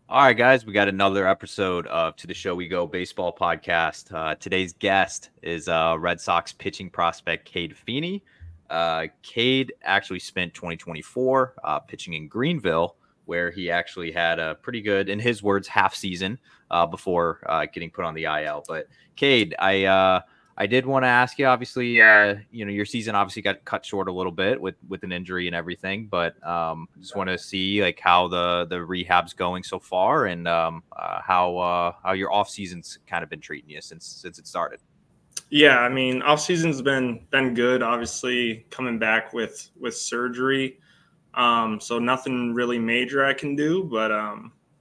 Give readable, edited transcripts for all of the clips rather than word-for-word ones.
All right, guys, we got another episode of To the Show We Go Baseball podcast. Today's guest is Red Sox pitching prospect Cade Feeney. Cade actually spent 2024 pitching in Greenville, where he actually had a pretty good, in his words, half season before getting put on the IL. But Cade, I did want to ask you. Obviously, your season obviously got cut short a little bit with an injury and everything. But just want to see like how the rehab's going so far, and how your off season's kind of been treating you since it started. Yeah, I mean, off season's been good. Obviously, coming back with surgery, so nothing really major I can do, but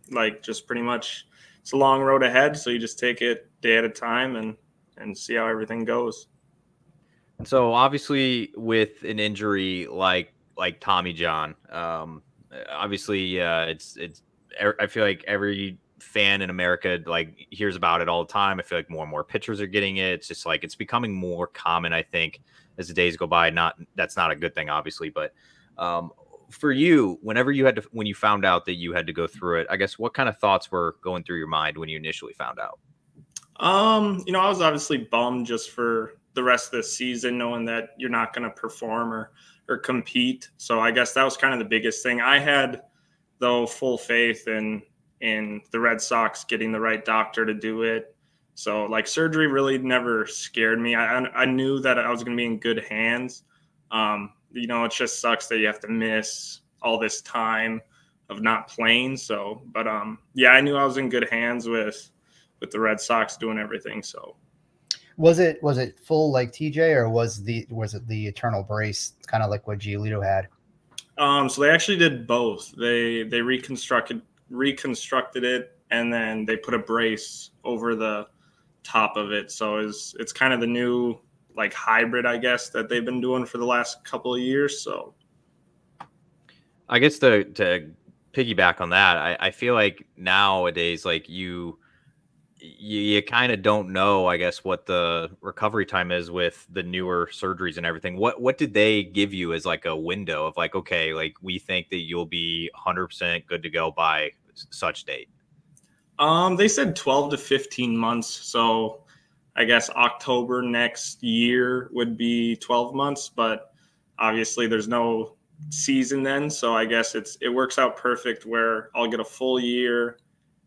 like just pretty much it's a long road ahead. So you just take it day at a time and see how everything goes. And so obviously with an injury like Tommy John, obviously it's I feel like every fan in America like hears about it all the time. I feel like more and more pitchers are getting it. It's just like it's becoming more common, I think, as the days go by. That's not a good thing, obviously, but for you, when you found out that you had to go through it, I guess what kind of thoughts were going through your mind when you initially found out? I was obviously bummed just for the rest of the season, knowing that you're not going to perform or compete. So I guess that was kind of the biggest thing. I had, though, full faith in the Red Sox getting the right doctor to do it. So like surgery really never scared me. I knew that I was going to be in good hands. It just sucks that you have to miss all this time of not playing. So, but yeah, I knew I was in good hands with the Red Sox doing everything. So was it full like TJ, or was it the eternal brace, kind of like what Giolito had? So they actually did both. They reconstructed it, and then they put a brace over the top of it. So it's kind of the new like hybrid, I guess, that they've been doing for the last couple of years. So I guess to piggyback on that, I feel like nowadays, like you kind of don't know, I guess, what the recovery time is with the newer surgeries and everything. What did they give you as like a window of like, okay, like we think that you'll be 100% good to go by such date? They said 12 to 15 months. So I guess October next year would be 12 months, but obviously there's no season then. So I guess it works out perfect where I'll get a full year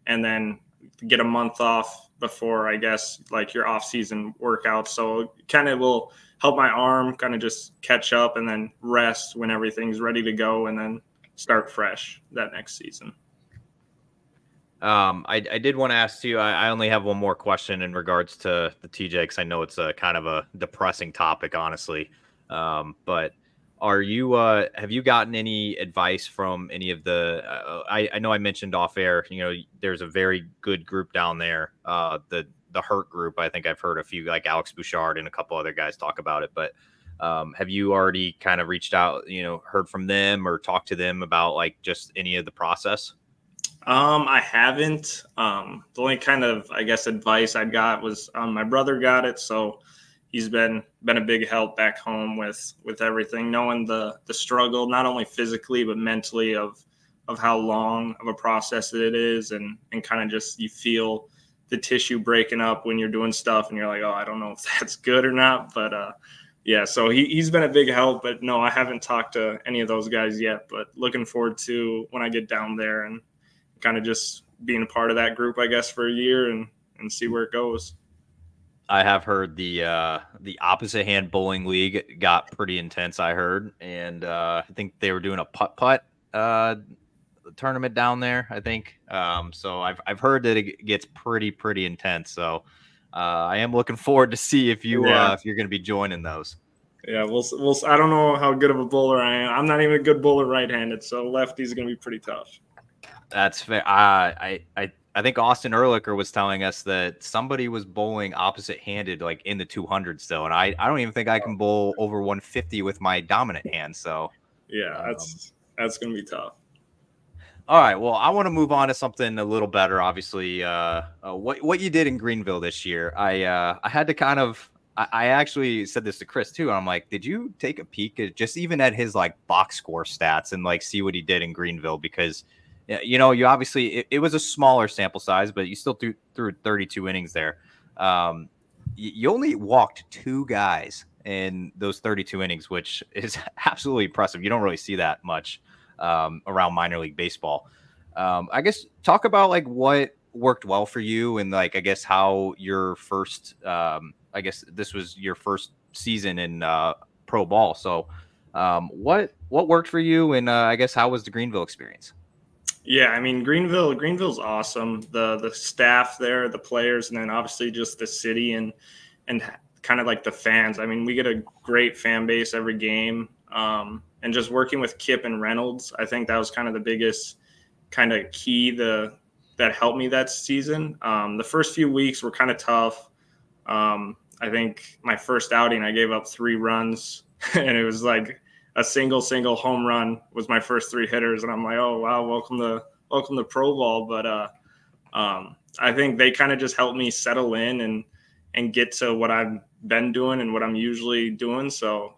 and then get a month off before, I guess, like your off-season workout. So it kind of will help my arm kind of just catch up and then rest when everything's ready to go and then start fresh that next season. I did want to ask you, I only have one more question in regards to the TJ, because I know it's a kind of a depressing topic, honestly. But have you gotten any advice from any of the, I know I mentioned off air, there's a very good group down there, the Hurt group. I think I've heard a few, like Alex Bouchard and a couple other guys talk about it, but have you already kind of reached out, heard from them or talked to them about like just any of the process? I haven't. The only kind of, I guess, advice I got was my brother got it, so he's been a big help back home with everything, knowing the struggle, not only physically but mentally of how long of a process it is, and kind of just you feel the tissue breaking up when you're doing stuff, and you're like, oh, I don't know if that's good or not, but yeah. So he's been a big help, but no, I haven't talked to any of those guys yet. But looking forward to when I get down there and kind of just being a part of that group, I guess, for a year and see where it goes. I have heard the opposite hand bowling league got pretty intense, I heard. And I think they were doing a putt tournament down there, I think. So I've heard that it gets pretty intense. So I am looking forward to see if you're going to be joining those. Yeah, we'll I don't know how good of a bowler I am. I'm not even a good bowler right-handed, so lefty's going to be pretty tough. That's fair. I think Austin Ehrlicher was telling us that somebody was bowling opposite-handed, like in the 200 still, and I don't even think I can bowl over 150 with my dominant hand. So yeah, that's gonna be tough. All right, well, I want to move on to something a little better. Obviously, what you did in Greenville this year, I had to kind of. I actually said this to Chris too. I'm like, did you take a peek at just even at his like box score stats and like see what he did in Greenville? Because Yeah, you obviously it was a smaller sample size, but you still threw 32 innings there. You only walked 2 guys in those 32 innings, which is absolutely impressive. You don't really see that much around minor league baseball. I guess talk about like what worked well for you, and like I guess how your first I guess this was your first season in pro ball. So what worked for you, and I guess how was the Greenville experience? Yeah, I mean Greenville's awesome. The staff there, the players, and then obviously just the city and kind of like the fans. I mean, we get a great fan base every game. And just working with Kip and Reynolds, I think that was kind of the biggest kind of key that helped me that season. The first few weeks were kind of tough. I think my first outing, I gave up 3 runs, and it was like a single home run was my first 3 hitters, and I'm like, oh wow, welcome to pro ball. But I think they kind of just helped me settle in and get to what I've been doing and what I'm usually doing. So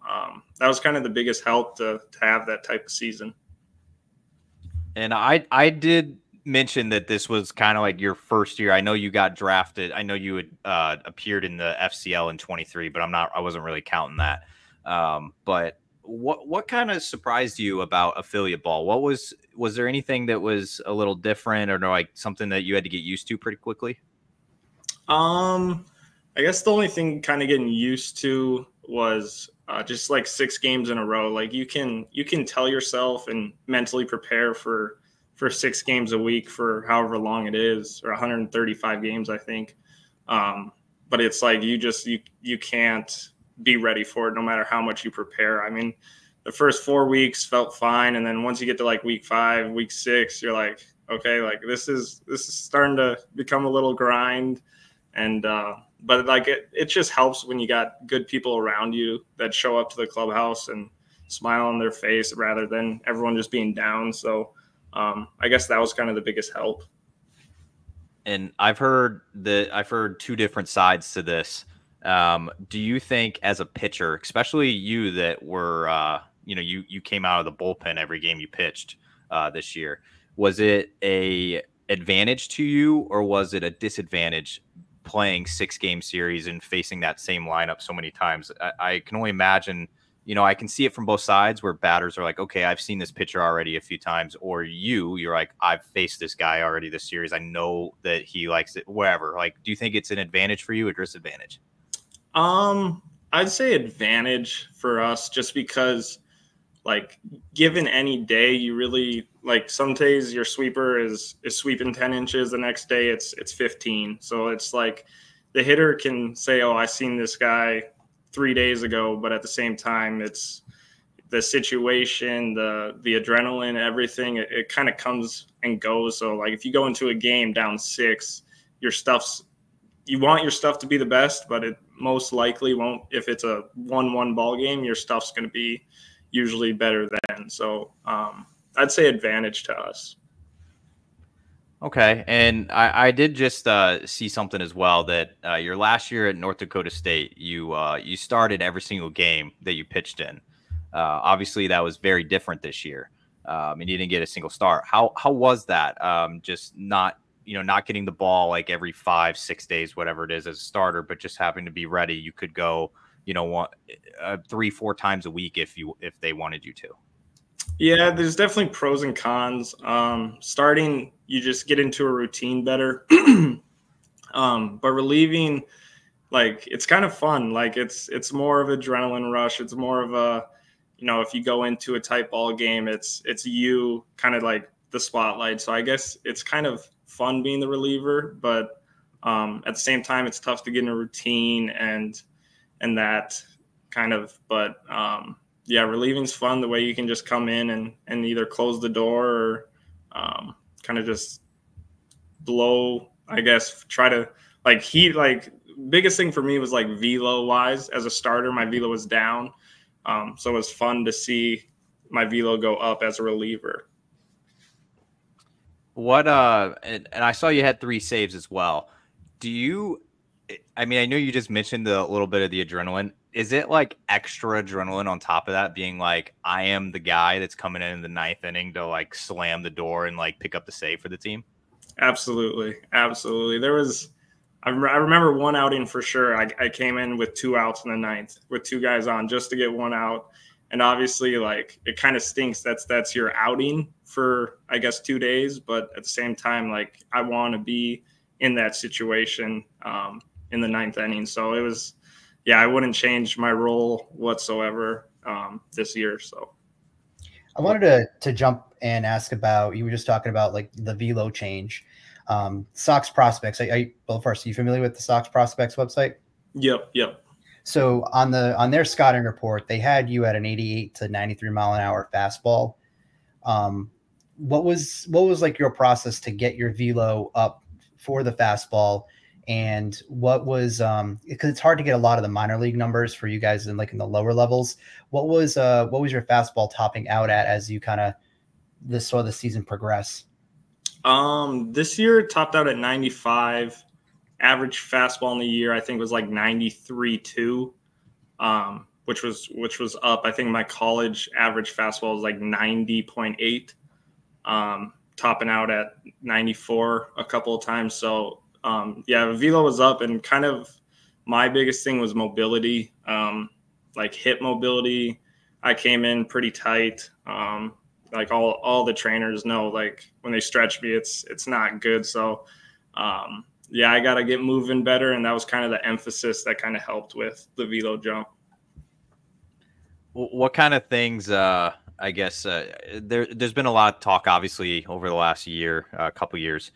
that was kind of the biggest help to have that type of season. And I did mention that this was kind of like your first year. I know you got drafted. I know you had appeared in the FCL in 23, but I wasn't really counting that. But what kind of surprised you about affiliate ball? Was there anything that was a little different, or like something that you had to get used to pretty quickly? I guess the only thing kind of getting used to was just like 6 games in a row. Like you can tell yourself and mentally prepare for 6 games a week for however long it is, or 135 games, I think. But it's like you can't be ready for it no matter how much you prepare. I mean, the first 4 weeks felt fine, and then once you get to like week 5, week 6, you're like, okay, like this is starting to become a little grind. And but like it just helps when you got good people around you that show up to the clubhouse and smile on their face rather than everyone just being down. So I guess that was kind of the biggest help. And I've heard 2 different sides to this. Do you think as a pitcher, especially you that were, you came out of the bullpen every game you pitched this year, was it a advantage to you, or was it a disadvantage playing 6-game series and facing that same lineup so many times? I can only imagine, I can see it from both sides where batters are like, okay, I've seen this pitcher already a few times, or you're like, I've faced this guy already this series. I know that he likes it, wherever. Like, do you think it's an advantage for you or disadvantage? I'd say advantage for us, just because like given any day, you really like some days your sweeper is sweeping 10 inches. The next day it's 15. So it's like the hitter can say, oh, I seen this guy 3 days ago, but at the same time, it's the situation, the adrenaline, everything, it kind of comes and goes. So like if you go into a game down 6, you want your stuff to be the best, but it most likely won't. If it's a 1-1 ball game, your stuff's going to be usually better then. So I'd say advantage to us. Okay. And I did just see something as well that your last year at North Dakota State, you started every single game that you pitched in. Obviously, that was very different this year, and you didn't get a single start. How was that? Just not getting the ball like every 5-6 days, whatever it is, as a starter, but just having to be ready. You could go, 3-4 times a week if they wanted you to. Yeah, there's definitely pros and cons. Starting, you just get into a routine better. But relieving, like, it's kind of fun. Like it's more of adrenaline rush. It's more of a, if you go into a tight ball game, it's you kind of like the spotlight. So I guess it's kind of fun being the reliever, but at the same time, it's tough to get in a routine and that kind of, but yeah, relieving's fun, the way you can just come in and either close the door or kind of just blow, I guess, try to like heat. Like biggest thing for me was like velo wise. As a starter, my velo was down. So it was fun to see my velo go up as a reliever. And I saw you had 3 saves as well. I know you just mentioned a little bit of the adrenaline. is it like extra adrenaline on top of that, being like, I am the guy that's coming in the ninth inning to like slam the door and like pick up the save for the team? Absolutely. There was, I remember one outing for sure. I came in with 2 outs in the ninth with 2 guys on just to get 1 out. And obviously, like, it kind of stinks. That's your outing for, I guess, 2 days. But at the same time, like, I want to be in that situation in the ninth inning. So it was, I wouldn't change my role whatsoever this year. So I wanted to jump and ask about, you were just talking about like the velo change. Sox prospects. Well, first, are you familiar with the Sox prospects website? Yep. So on their scouting report, they had you at an 88 to 93 mile an hour fastball. What was like your process to get your velo up for the fastball? And what was because it's hard to get a lot of the minor league numbers for you guys in the lower levels. What was your fastball topping out at as you kind of saw the season progress? This year it topped out at 95. Average fastball in the year I think was like 93.2, which was up. I think my college average fastball was like 90.8, topping out at 94 a couple of times. So velo was up, and kind of my biggest thing was mobility, like hip mobility. I came in pretty tight. Like all the trainers know, like when they stretch me, it's not good. So I got to get moving better. And that was kind of the emphasis that kind of helped with the velo jump. What kind of things, I guess, there's been a lot of talk, obviously, over the last year, couple years,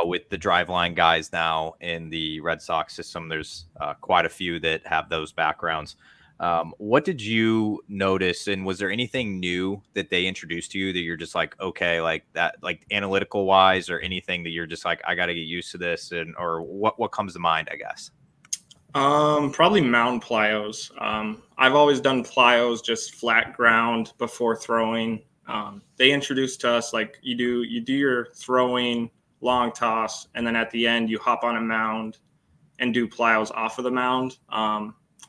with the driveline guys now in the Red Sox system. There's quite a few that have those backgrounds. What did you notice, and was there anything new that they introduced to you that you're just like, okay, like that, like analytical wise, or anything that you're just like, I got to get used to this, or what comes to mind, I guess? Probably mound plyos. I've always done plyos, just flat ground before throwing. They introduced to us, like, you do your throwing long toss, and then at the end you hop on a mound and do plyos off of the mound.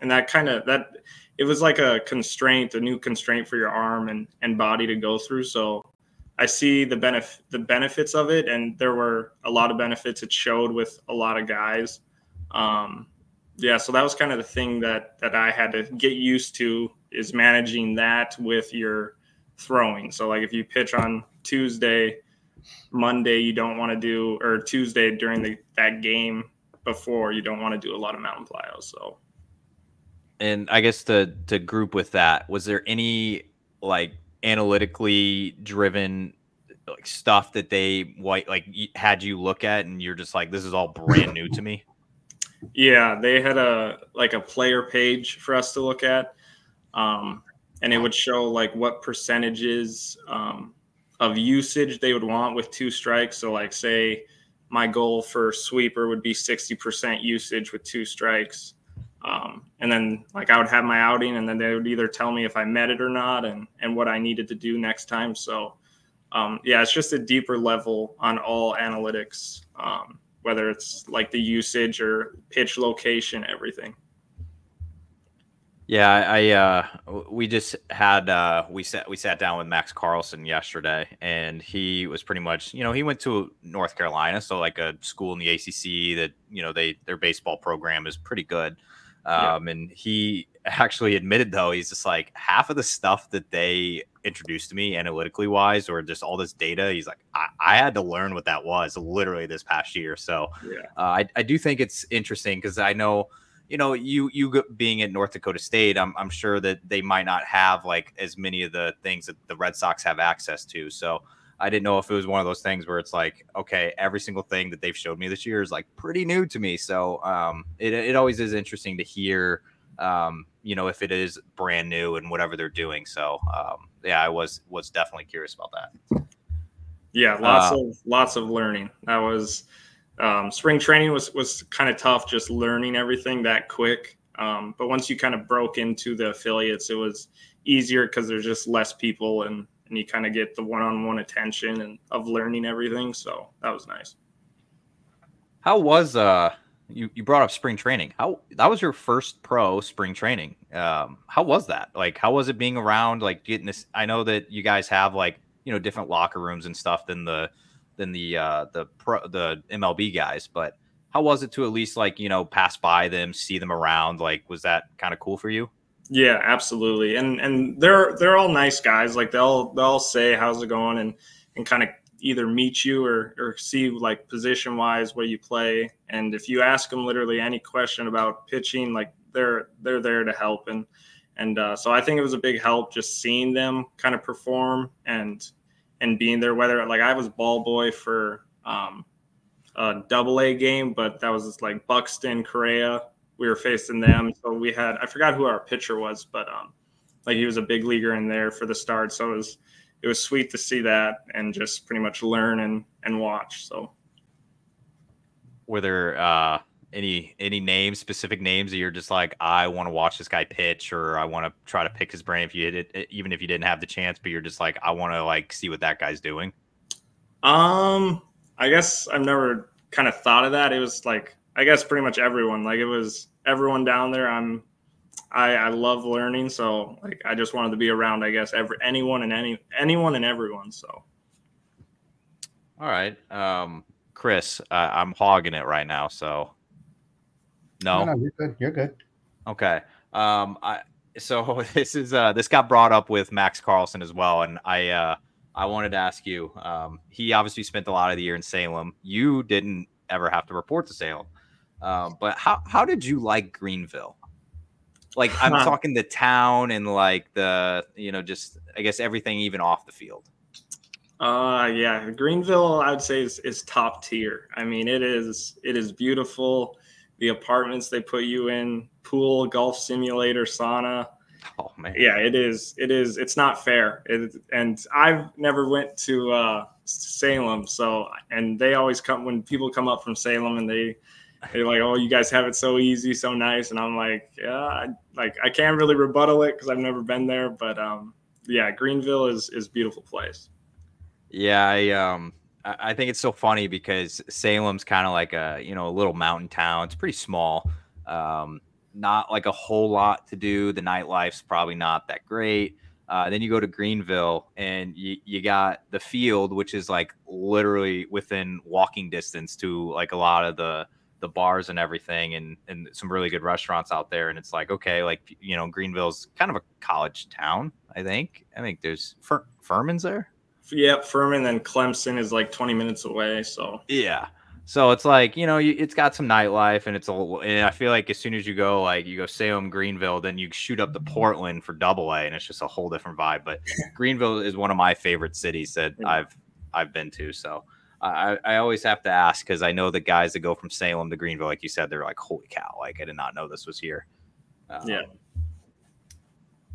And it was like a new constraint for your arm and body to go through. So I see the benefits of it, and there were a lot of benefits it showed with a lot of guys. So that was kind of the thing that I had to get used to, is managing that with your throwing. So like if you pitch on Tuesday, Monday you don't want to do, or Tuesday during that game before, you don't want to do a lot of mountain plyos. So. And I guess to group with that, was there any like analytically driven like stuff that they had you look at and you're just like, this is all brand new to me? Yeah, they had a player page for us to look at, and it would show like what percentages of usage they would want with 2 strikes. So like, say my goal for sweeper would be 60% usage with 2 strikes. And then like I would have my outing, and then they would either tell me if I met it or not, and what I needed to do next time. So it's just a deeper level on all analytics, whether it's like the usage or pitch location, everything. Yeah, we just had we sat down with Max Carlson yesterday, and he was pretty much, he went to North Carolina, so like a school in the ACC that their baseball program is pretty good. And he actually admitted, though, he's just like, half of the stuff that they introduced to me analytically wise, or just all this data, he's like, I had to learn what that was literally this past year. So I do think it's interesting, because I know, you being at North Dakota State, I'm sure that they might not have like as many of the things that the Red Sox have access to. So I didn't know if it was one of those things where it's like, okay, every single thing that they've showed me this year is like pretty new to me. So it always is interesting to hear, if it is brand new and whatever they're doing. So I was definitely curious about that. Yeah, lots of learning. That was spring training was kind of tough, just learning everything that quick. But once you kind of broke into the affiliates, it was easier because there's just less people, and you kind of get the one-on-one attention and of learning everything. So that was nice. How was you brought up spring training. How that was your first pro spring training. How was that? Like, how was it being around, like getting this? I know that you guys have like, different locker rooms and stuff than the MLB guys, but how was it to at least like, pass by them, see them around? Like, was that kind of cool for you? Yeah, absolutely. And they're all nice guys. Like they'll say how's it going and kind of either meet you or see like position wise where you play. And if you ask them literally any question about pitching, like they're there to help. And so I think it was a big help just seeing them kind of perform and being there. Whether like I was ball boy for a AA game, but that was just like Buxton, Correa. We were facing them. So we had, I forgot who our pitcher was, but like he was a big leaguer in there for the start. So it was sweet to see that and just pretty much learn and watch. So were there any names, specific names that you're just like, I want to watch this guy pitch, or I want to try to pick his brain even if you didn't have the chance, but you're just like, I want to like see what that guy's doing? I guess I've never kind of thought of that. It was like, I guess pretty much everyone, like it was everyone down there. I love learning. So like, I just wanted to be around, I guess, anyone and everyone. So. All right. Chris, I'm hogging it right now. So no, you're good. You're good. Okay. So this got brought up with Max Carlson as well. And I wanted to ask you, he obviously spent a lot of the year in Salem. You didn't ever have to report to Salem. But how did you like Greenville? Like, I'm talking the town and like the, just I guess everything even off the field. Yeah, Greenville, I would say is top tier. I mean, it is beautiful. The apartments they put you in, pool, golf simulator, sauna. Oh man. Yeah, it is. It's not fair. And I've never went to Salem, and they always come when people come up from Salem and they're like, oh, you guys have it so easy, so nice. And I'm like, yeah, I can't really rebuttal it because I've never been there. But yeah, Greenville is a beautiful place. Yeah, I think it's so funny because Salem's kind of like a little mountain town. It's pretty small. Not like a whole lot to do. The nightlife's probably not that great. Then you go to Greenville and you got the field, which is like literally within walking distance to like a lot of the bars and everything, and some really good restaurants out there. And it's like, okay, like, Greenville's kind of a college town. I think there's Furman's there. Yep, Furman, and Clemson is like 20 minutes away. So yeah, so it's like, it's got some nightlife, and I feel like as soon as you go Salem, Greenville, then you shoot up to Portland for AA, and it's just a whole different vibe. But Greenville is one of my favorite cities that I've been to. So I always have to ask, because I know the guys that go from Salem to Greenville, like you said, they're like, holy cow, like I did not know this was here. Yeah.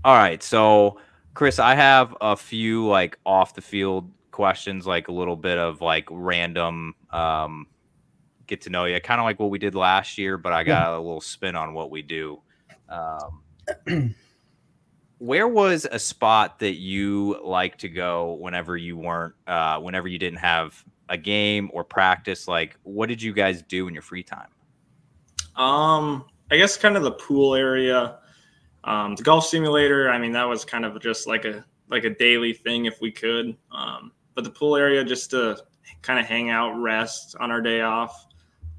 All right, so Chris, I have a few like off the field questions, like a little bit of like random get to know you, kind of like what we did last year, but I got a little spin on what we do. Where was a spot that you like to go whenever you didn't have a game or practice? Like, what did you guys do in your free time? I guess kind of the pool area. The golf simulator, I mean, that was kind of just like a daily thing if we could. But the pool area, just to kind of hang out, rest on our day off.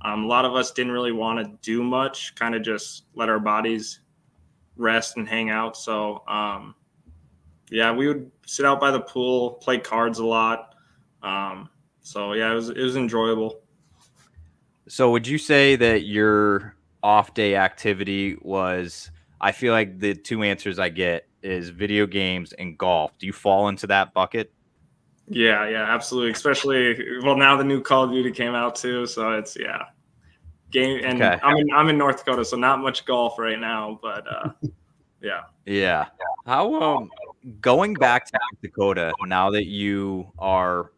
A lot of us didn't really want to do much, kind of just let our bodies rest and hang out. So, yeah, we would sit out by the pool, play cards a lot. So yeah, it was enjoyable. So would you say that your off day activity was, I feel like the two answers I get is video games and golf. Do you fall into that bucket? Yeah, absolutely. Especially, well, now the new Call of Duty came out too, so it's game. And okay. I'm in North Dakota, so not much golf right now, but yeah. How going back to North Dakota now that you are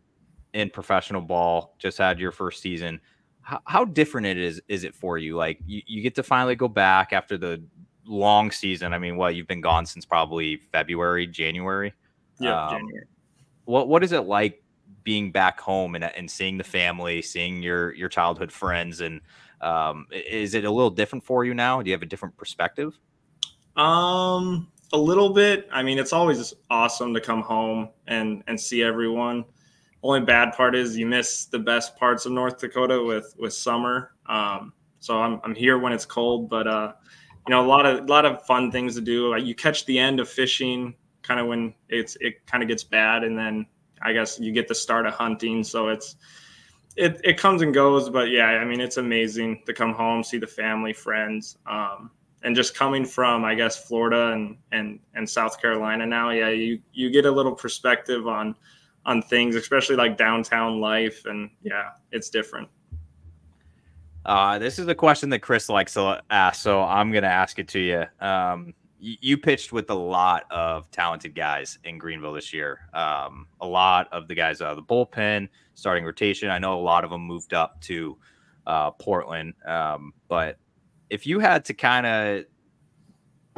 in professional ball, just had your first season, how different is it for you? Like you get to finally go back after the long season. I mean, you've been gone since probably February, January. Yeah, January. What is it like being back home and seeing the family, seeing your childhood friends, and Is it a little different for you now? Do you have a different perspective? A little bit. I mean, it's always awesome to come home and see everyone. Only bad part is you miss the best parts of North Dakota with summer. So I'm here when it's cold, but you know, a lot of fun things to do. You catch the end of fishing kind of when it kind of gets bad, and then I guess you get the start of hunting. So it comes and goes, but yeah, I mean, it's amazing to come home, see the family, friends, and just coming from, I guess, Florida and South Carolina now. Yeah, you get a little perspective on things, especially like downtown life, and yeah, it's different. This is a question that Chris likes to ask, so I'm going to ask it to you. You pitched with a lot of talented guys in Greenville this year. A lot of the guys out of the bullpen, starting rotation. I know a lot of them moved up to Portland. But if you had to kind of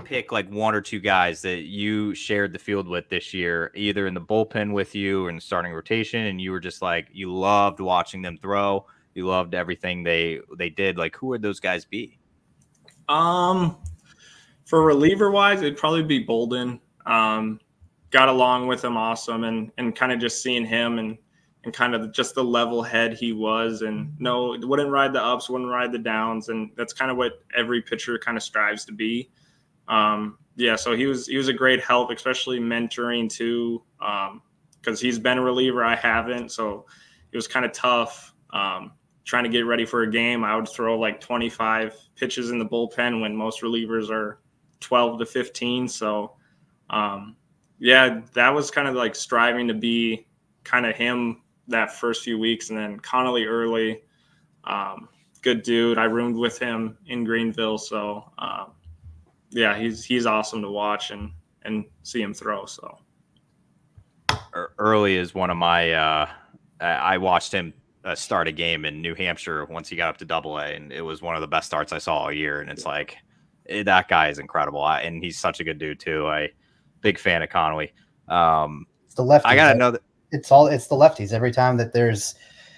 pick like one or two guys that you shared the field with this year, either in the bullpen with you or in the starting rotation, and you were just like, you loved watching them throw, you loved everything they did, like who would those guys be? For reliever wise, it'd probably be Bolden. Got along with him awesome, and kind of just seeing him and kind of just the level head he was, and wouldn't ride the ups, wouldn't ride the downs, and that's kind of what every pitcher kind of strives to be. Yeah, so he was a great help, especially mentoring too, because he's been a reliever, I haven't, so it was kind of tough. Trying to get ready for a game, I would throw like 25 pitches in the bullpen when most relievers are 12 to 15. So, yeah, that was kind of like striving to be kind of him that first few weeks. And then Connolly early, good dude. I roomed with him in Greenville. So, yeah, he's awesome to watch and see him throw. So Early is one of my, I watched him start a game in New Hampshire once he got up to AA, and it was one of the best starts I saw all year. And it's like, that guy is incredible. And he's such a good dude too. Big fan of Connolly. It's the lefties. I gotta know that it's the lefties. Every time that there's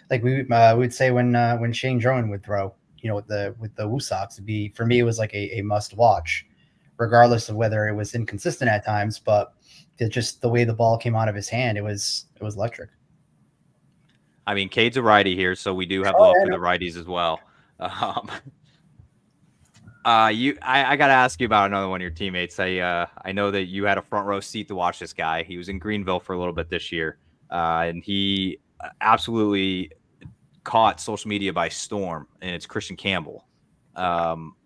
like we would say when Shane Drowan would throw, you know, with the Red Sox, it'd be, for me, it was like a must watch, regardless of whether it was inconsistent at times, but just the way the ball came out of his hand, it was electric. I mean, Cade's a righty here, so we do have love for the righties as well. I got to ask you about another one of your teammates. I know that you had a front row seat to watch this guy. He was in Greenville for a little bit this year, and he absolutely caught social media by storm, and it's Christian Campbell.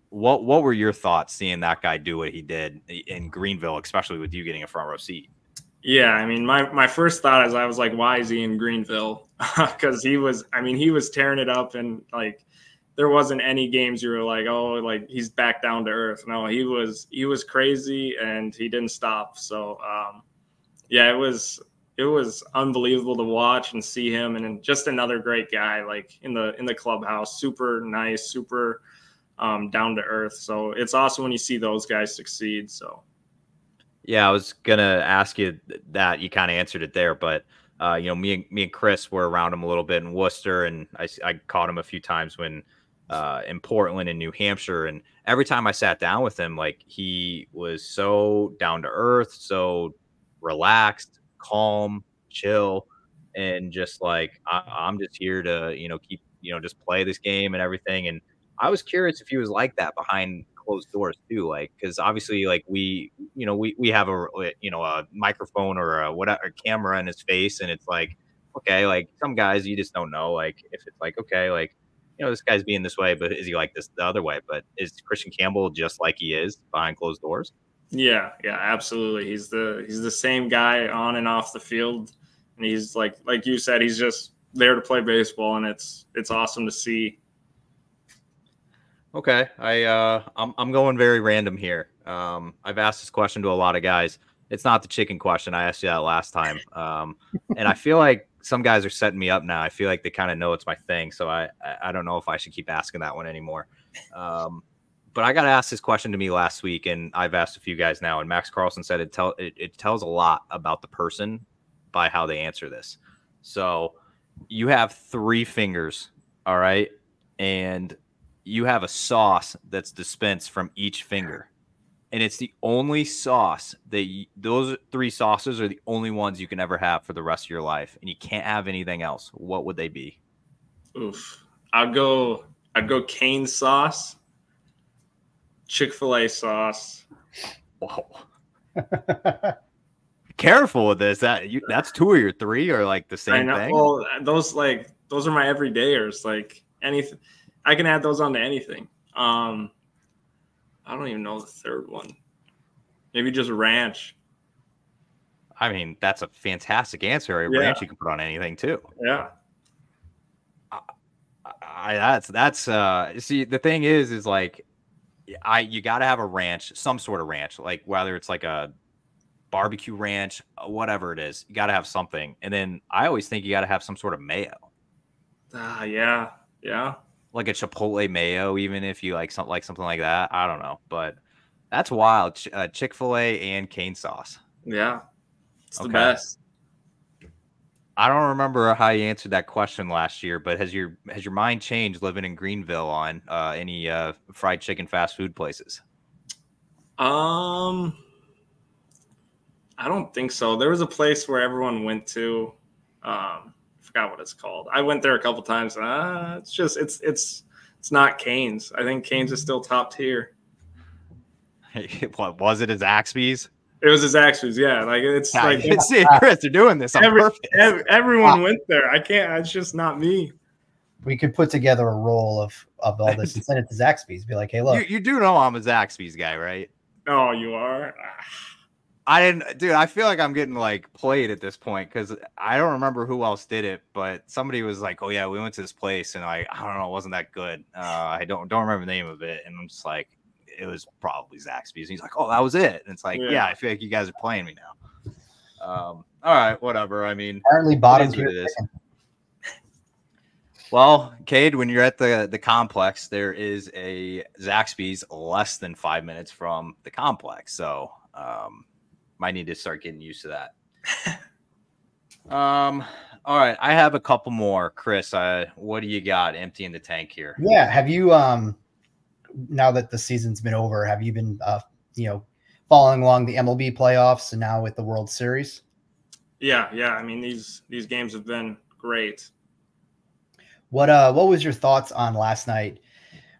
What were your thoughts seeing that guy do what he did in Greenville, especially with you getting a front row seat? Yeah, I mean, my first thought is, I was like, why is he in Greenville? Because he was tearing it up, and like there wasn't any games you were like, oh, like he's back down to earth. No, he was crazy, and he didn't stop. So yeah, it was unbelievable to watch and see him, and just another great guy, like in the clubhouse, super nice, super down to earth. So it's awesome when you see those guys succeed. So. Yeah, I was gonna ask you that. You kind of answered it there, but you know, me and Chris were around him a little bit in Worcester, and I caught him a few times when in Portland and New Hampshire, and every time I sat down with him, like he was so down to earth, so relaxed, calm, chill, and just like I'm just here to keep just play this game and everything. And I was curious if he was like that behind closed doors too, like because obviously like we have a microphone or a camera in his face, and it's like, okay, like some guys you just don't know, like if it's like, okay, like this guy's being this way, but is he like this the other way? But is Christian Campbell just like he is behind closed doors? Yeah, absolutely. He's the same guy on and off the field, and he's like you said, he's just there to play baseball, and it's awesome to see. Okay, I'm going very random here. I've asked this question to a lot of guys. It's not the chicken question. I asked you that last time, and I feel like some guys are setting me up now. I feel like they kind of know it's my thing, so I don't know if I should keep asking that one anymore. But I got asked this question to me last week, and I've asked a few guys now. And Max Carlson said it tells a lot about the person by how they answer this. So you have 3 fingers, all right, and you have a sauce that's dispensed from each finger. And it's the only sauce that those 3 sauces are the only ones you can ever have for the rest of your life. And you can't have anything else. What would they be? Oof. I'd go cane sauce, Chick-fil-A sauce. Whoa. Careful with this. That's 2 or your 3 or like the same thing. Well, those are my everydayers. Like anything, I can add those onto anything. I don't even know the third one. Maybe just ranch. I mean, that's a fantastic answer. Ranch you can put on anything too. Yeah. See, the thing is like, you got to have a ranch, some sort of ranch, like whether it's like a barbecue ranch, whatever it is, you got to have something. And then I always think you got to have some sort of mayo. Yeah. Like a Chipotle mayo, even if you like something like that. I don't know, but that's wild. Chick-fil-A and cane sauce. Yeah, it's the best. I don't remember how you answered that question last year, but has your mind changed living in Greenville on any fried chicken fast food places? I don't think so. There was a place where everyone went to. Forgot what it's called. I went there a couple times. It's not Cane's. I think Cane's is still top tier. What was it? As Zaxby's? It was a Zaxby's, yeah. Like it's like see, Chris, they're doing this on purpose. Everyone went there. I can't. It's just not me. We could put together a roll of all this and send it to Zaxby's. Be like, hey, look, you do know I'm a Zaxby's guy, right? Oh, you are. I didn't, dude. I feel like I'm getting like played at this point because I don't remember who else did it, but somebody was like, "Oh yeah, we went to this place," and I don't know, it wasn't that good. I don't remember the name of it, and I'm just like, it was probably Zaxby's. And he's like, "Oh, that was it." And it's like, yeah, I feel like you guys are playing me now. All right, whatever. I mean, apparently bottom tier. Well, Cade, when you're at the complex, there is a Zaxby's less than 5 minutes from the complex, so might need to start getting used to that. All right, I have a couple more. Chris, what do you got emptying the tank here? Yeah, have you now that the season's been over, have you been following along the MLB playoffs and now with the World Series? Yeah. I mean, these games have been great. What was your thoughts on last night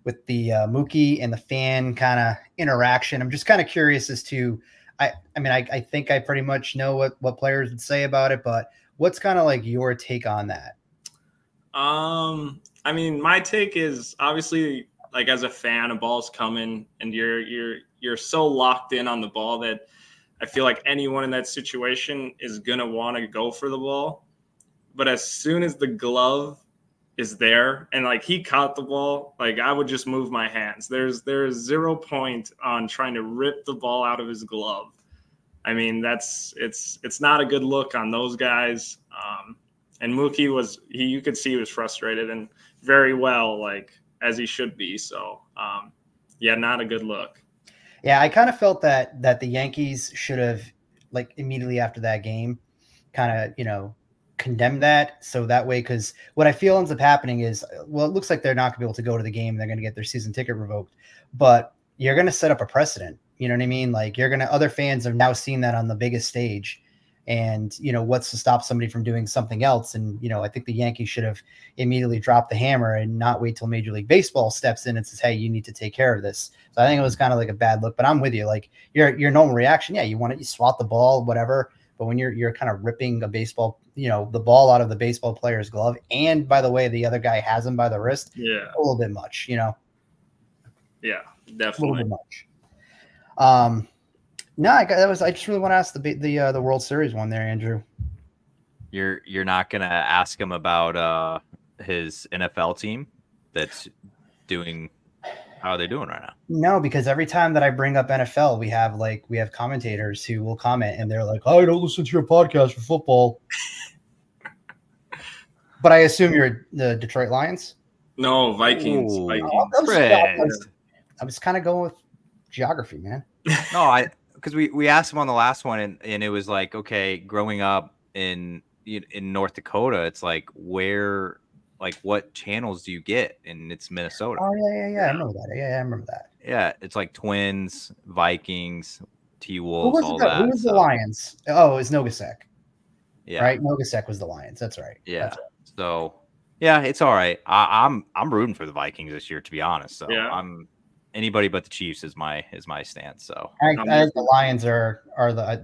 with the Mookie and the fan kind of interaction? I'm just kind of curious as to, I mean, I think I pretty much know what players would say about it, but what's kind of like your take on that? I mean, my take is obviously, like, as a fan, a ball's coming and you're so locked in on the ball that I feel like anyone in that situation is going to want to go for the ball. But as soon as the glove is there and like he caught the ball, like I would just move my hands. There's 0 point on trying to rip the ball out of his glove. I mean, it's not a good look on those guys. And Mookie you could see he was frustrated and very well, like as he should be. So yeah, not a good look. Yeah, I kind of felt that the Yankees should have, like, immediately after that game kind of, condemn that. So that way, because what I feel ends up happening is, well, it looks like they're not going to be able to go to the game. They're going to get their season ticket revoked, but you're going to set up a precedent. You know what I mean? Like, other fans have now seen that on the biggest stage, and, what's to stop somebody from doing something else? And, I think the Yankees should have immediately dropped the hammer and not wait till Major League Baseball steps in and says, hey, you need to take care of this. So I think it was kind of like a bad look, but I'm with you. Like, your normal reaction. Yeah. You swat the ball, whatever. But when you're kind of ripping a baseball, the ball out of the baseball player's glove, and by the way, the other guy has him by the wrist. Yeah. A little bit much, Yeah, definitely. A little bit much. No, I just really want to ask the World Series one there, Andrew. You're not gonna ask him about his NFL team that's doing. How are they doing right now? No, because every time that I bring up NFL, we have commentators who will comment and they're like, "Oh, I don't listen to your podcast for football." But I assume you're the Detroit Lions? No, Vikings. Ooh, Vikings. I was kind of going with geography, man. No, because we asked him on the last one, and it was like, okay, growing up in North Dakota, it's like, where like what channels do you get? And it's Minnesota. Oh yeah. I remember that. Yeah, I remember that. Yeah, it's like Twins, Vikings, T Who Wolves, was all the that. Who was the Lions? Oh, it was Nogasek. Yeah, Right. Nogasek was the Lions. That's right. yeah. That's right. So yeah, it's all right. I'm rooting for the Vikings this year, to be honest. So Yeah. I'm anybody but the Chiefs is my stance. So I think the Lions are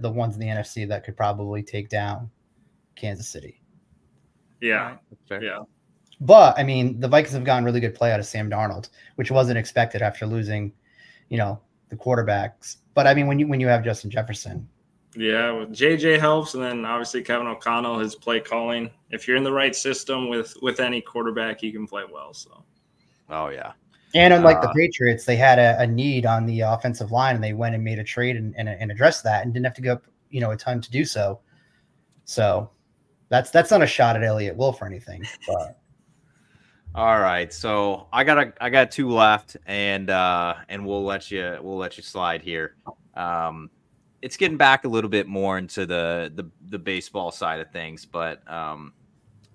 the ones in the NFC that could probably take down Kansas City. Yeah. Fair. Yeah. But I mean, the Vikings have gotten really good play out of Sam Darnold, which wasn't expected after losing, the quarterbacks. But I mean, when you have Justin Jefferson, yeah, JJ helps, and then obviously Kevin O'Connell, his play calling. If you're in the right system with any quarterback, he can play well. So. Oh yeah. And unlike the Patriots, they had a need on the offensive line, and they went and made a trade and addressed that, and didn't have to go up, a ton to do so. So that's not a shot at Elliott Wolf or anything. But. All right, so I got two left, and we'll let you slide here. It's getting back a little bit more into the baseball side of things, but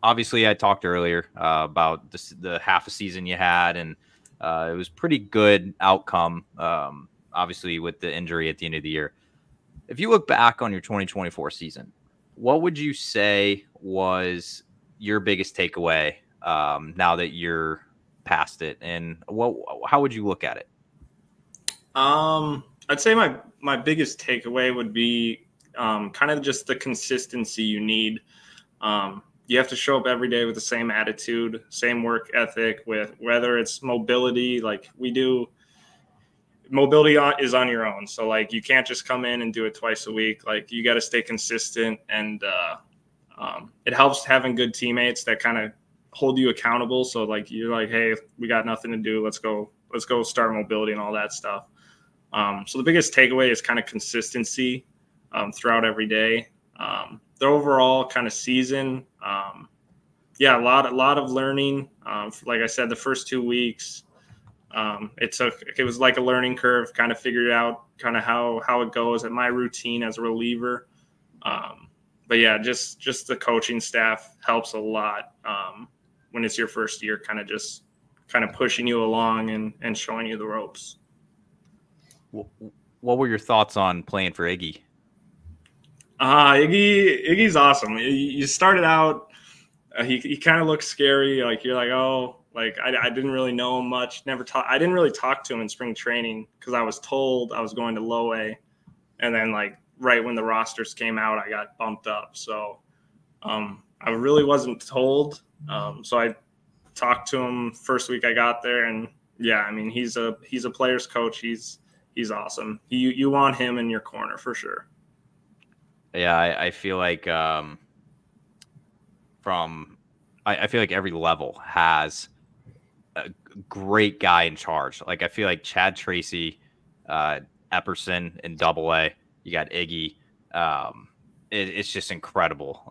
obviously I talked earlier about the half a season you had, and it was pretty good outcome. Obviously with the injury at the end of the year. If you look back on your 2024 season, what would you say was your biggest takeaway? Now that you're past it, and how would you look at it? I'd say my biggest takeaway would be kind of just the consistency you need. You have to show up every day with the same attitude, same work ethic, with whether it's mobility, like we do. Mobility is on your own. So like, you can't just come in and do it twice a week. Like you got to stay consistent, and it helps having good teammates that kind of hold you accountable. So like, you're like, hey, we got nothing to do. Let's go start mobility and all that stuff. So the biggest takeaway is kind of consistency throughout every day. The overall kind of season, a lot of learning. Like I said, the first 2 weeks, it was like a learning curve, kind of figured out kind of how it goes at my routine as a reliever. But yeah, just the coaching staff helps a lot when it's your first year, kind of pushing you along and showing you the ropes. What were your thoughts on playing for Iggy? Iggy's awesome. You started out, he kind of looks scary. Like you're like, oh, like I didn't really know him much. I didn't really talk to him in spring training because I was told I was going to low A, and then like right when the rosters came out, I got bumped up. So I really wasn't told. So I talked to him first week I got there, and yeah, I mean he's a player's coach. He's awesome. You want him in your corner for sure. Yeah, I feel like I feel like every level has a great guy in charge. Like I feel like Chad Tracy, Epperson in Double-A. You got Iggy. It's just incredible.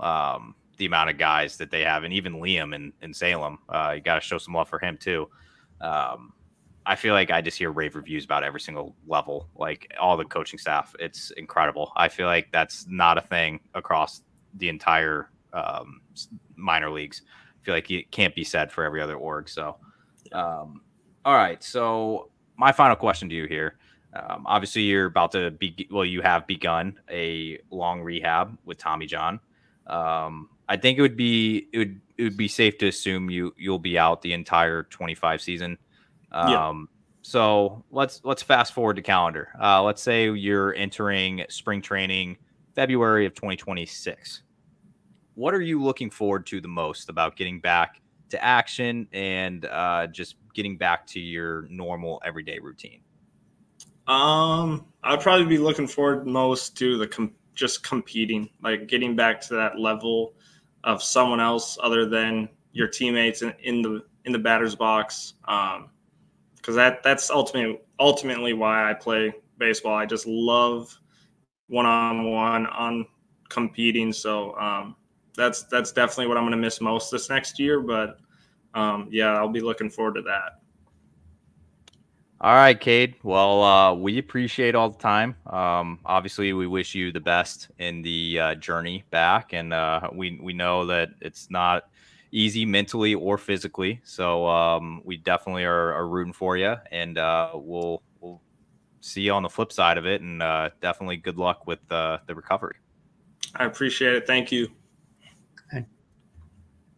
The amount of guys that they have, and even Liam in Salem. You got to show some love for him too. I feel like I just hear rave reviews about every single level, like all the coaching staff. It's incredible. I feel like that's not a thing across the entire minor leagues. I feel like it can't be said for every other org. So, all right. So my final question to you here. Obviously, you're about to you have begun a long rehab with Tommy John. I think it would be safe to assume you'll be out the entire 25 season. So let's fast forward to calendar. Let's say you're entering spring training February of 2026. What are you looking forward to the most about getting back to action and just getting back to your normal everyday routine? I'd probably be looking forward most to just competing, like getting back to that level of someone else other than your teammates in the batter's box. Because that's ultimately why I play baseball. I just love one-on-one on competing. So that's definitely what I'm going to miss most this next year. But yeah, I'll be looking forward to that. All right, Cade. Well, we appreciate all the time. Obviously, we wish you the best in the journey back, and we know that it's not easy mentally or physically. So we definitely are rooting for you, and we'll see you on the flip side of it. And definitely good luck with the recovery. I appreciate it. Thank you.